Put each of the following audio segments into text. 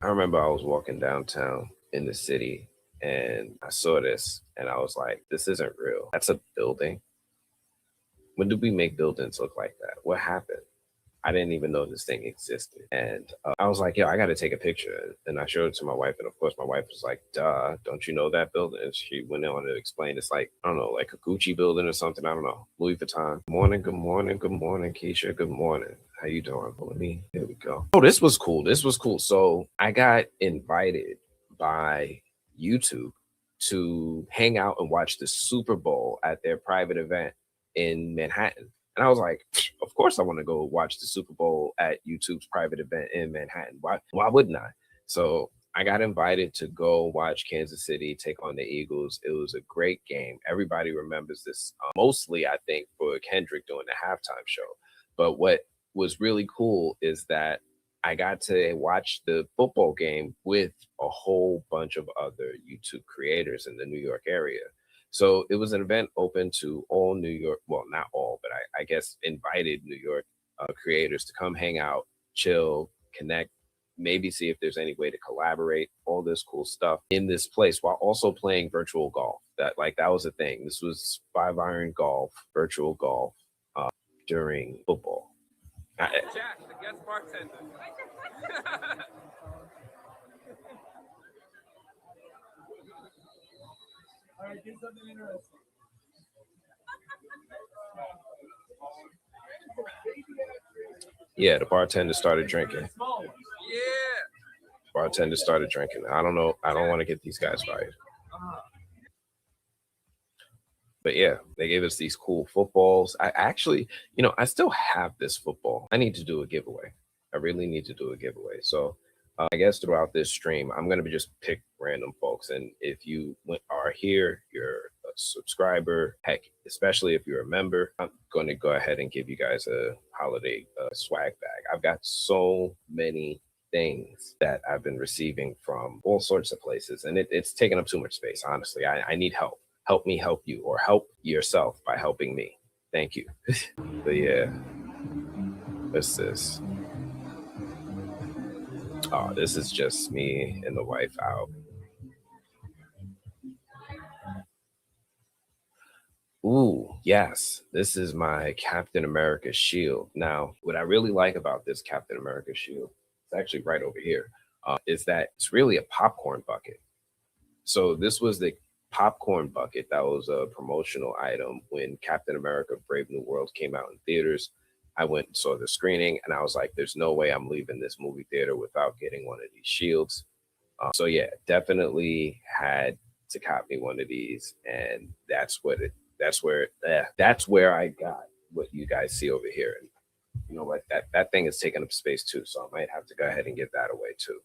I remember I was walking downtown in the city and I saw this and I was like, this isn't real. That's a building. When did we make buildings look like that? What happened? I didn't even know this thing existed. And I was like, yo, I got to take a picture. And I showed it to my wife. And of course, my wife was like, duh, don't you know that building? And she went on to explain it's like, I don't know, like a Gucci building or something. I don't know. Louis Vuitton. Morning, good morning, good morning, Keisha. Good morning. How you doing? Let me, here we go. Oh, this was cool. This was cool. So I got invited by YouTube to hang out and watch the Super Bowl at their private event in Manhattan. And I was like, of course I want to go watch the Super Bowl at YouTube's private event in Manhattan. Why wouldn't I? So I got invited to go watch Kansas City take on the Eagles. It was a great game. Everybody remembers this, mostly I think for Kendrick doing the halftime show. But what was really cool is that I got to watch the football game with a whole bunch of other YouTube creators in the New York area. So it was an event open to all New York, well, not all, but I guess invited New York creators to come hang out, chill, connect, maybe see if there's any way to collaborate, all this cool stuff in this place while also playing virtual golf. That was a thing. This was 5 iron golf, virtual golf during football. Jack, the guest bartender. All right, get something interesting. Yeah, the bartender started drinking. Yeah. Bartender started drinking. I don't know. I don't want to get these guys fired. But yeah, they gave us these cool footballs. I actually, I still have this football. I need to do a giveaway. I really need to do a giveaway. So I guess throughout this stream, I'm going to just pick random folks. And if you are here, you're a subscriber, heck, especially if you're a member, I'm going to go ahead and give you guys a holiday swag bag. I've got so many things that I've been receiving from all sorts of places, and it's taking up too much space. Honestly, I need help. Help me help you, or help yourself by helping me. Thank you. But yeah, what's this? Oh, this is just me and the wife out. Ooh, yes, this is my Captain America shield. Now, what I really like about this Captain America shield, it's actually right over here, is that it's really a popcorn bucket. So this was the popcorn bucket that was a promotional item when Captain America Brave New World came out in theaters. I went and saw the screening and I was like, there's no way I'm leaving this movie theater without getting one of these shields. So yeah, definitely had to copy one of these, and that's where I got what you guys see over here. And you know what, that thing is taking up space too, so I might have to go ahead and give that away too.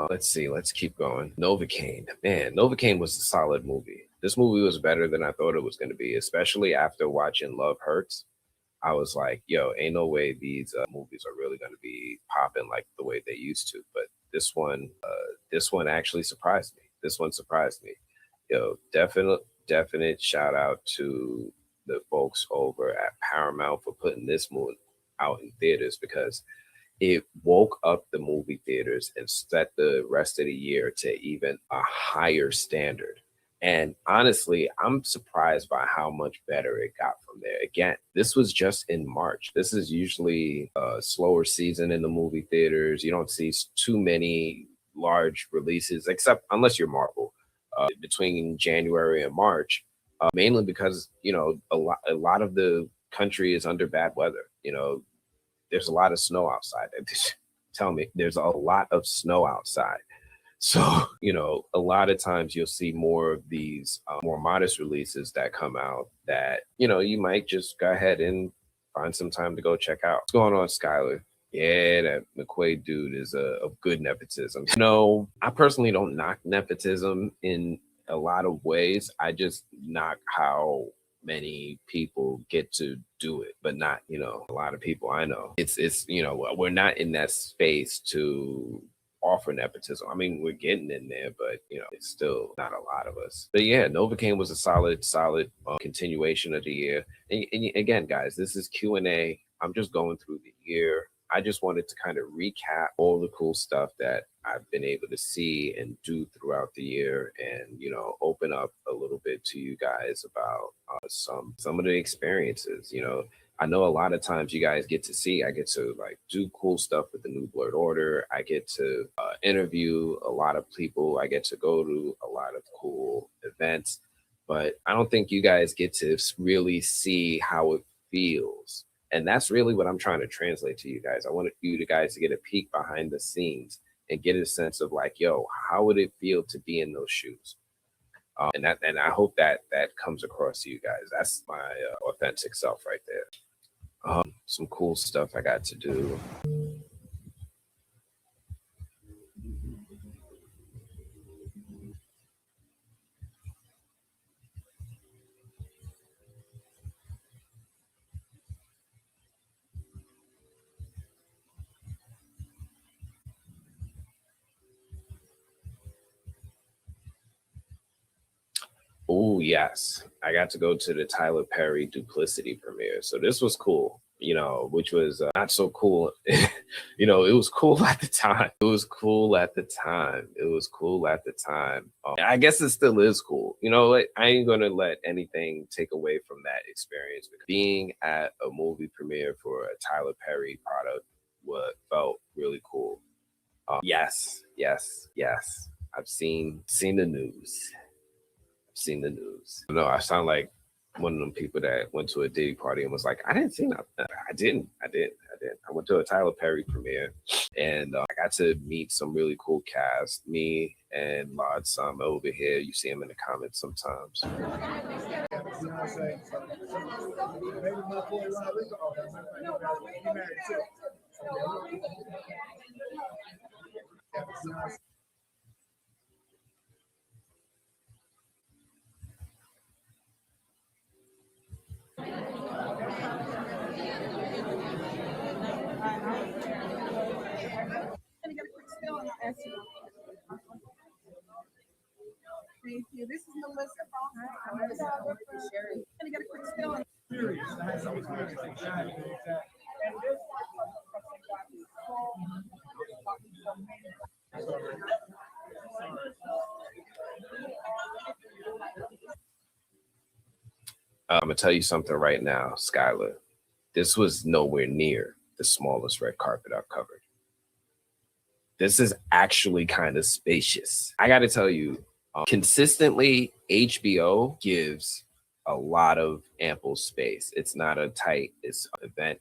Let's see. Let's keep going. Novocaine. Man, Novocaine was a solid movie. This movie was better than I thought it was going to be, especially after watching Love Hurts. I was like, yo, ain't no way these movies are really going to be popping like the way they used to. But this one actually surprised me. This one surprised me. Yo, definite shout out to the folks over at Paramount for putting this movie out in theaters, because it woke up the movie theaters and set the rest of the year to even a higher standard. And honestly, I'm surprised by how much better it got from there. Again, this was just in March. This is usually a slower season in the movie theaters. You don't see too many large releases, except unless you're Marvel, between January and March, mainly because, a lot of the country is under bad weather. There's a lot of snow outside. Tell me, there's a lot of snow outside. So, a lot of times you'll see more of these more modest releases that come out that, you might just go ahead and find some time to go check out. What's going on, Skylar? Yeah, that McQuaid dude is of good nepotism. No, I personally don't knock nepotism in a lot of ways. I just knock how many people get to do it, but not, a lot of people I know. It's we're not in that space to offer nepotism. I mean, we're getting in there, but it's still not a lot of us. But yeah, Novocaine was a solid continuation of the year. And again, guys, this is Q&A. I'm just going through the year. I just wanted to kind of recap all the cool stuff that I've been able to see and do throughout the year, and open up a little bit to you guys about some of the experiences. I know a lot of times you guys get to see, I get to like do cool stuff with the New Blurred Order. I get to interview a lot of people. I get to go to a lot of cool events, but I don't think you guys get to really see how it feels. And that's really what I'm trying to translate to you guys. I want you guys to get a peek behind the scenes and get a sense of like, yo, how would it feel to be in those shoes? And I hope that that comes across to you guys. That's my authentic self right there. Some cool stuff I got to do. Oh yes, I got to go to the Tyler Perry Duplicity premiere. So this was cool, which was not so cool. It was cool at the time. It was cool at the time. It was cool at the time. I guess it still is cool. I ain't gonna let anything take away from that experience. Because being at a movie premiere for a Tyler Perry product what felt really cool. Yes, yes, yes. I've seen the news. Seen the news. No, I sound like one of them people that went to a Diddy party and was like, I didn't see nothing. I didn't. I went to a Tyler Perry premiere, and I got to meet some really cool cast. Me and Lord Sam over here. You see him in the comments sometimes. Thank you. This is Melissa from Can I get a quick spill? I'm gonna tell you something right now, Skylar. This was nowhere near the smallest red carpet I've covered. This is actually kind of spacious. I got to tell you, consistently, HBO gives a lot of ample space. It's not a tight, it's an event.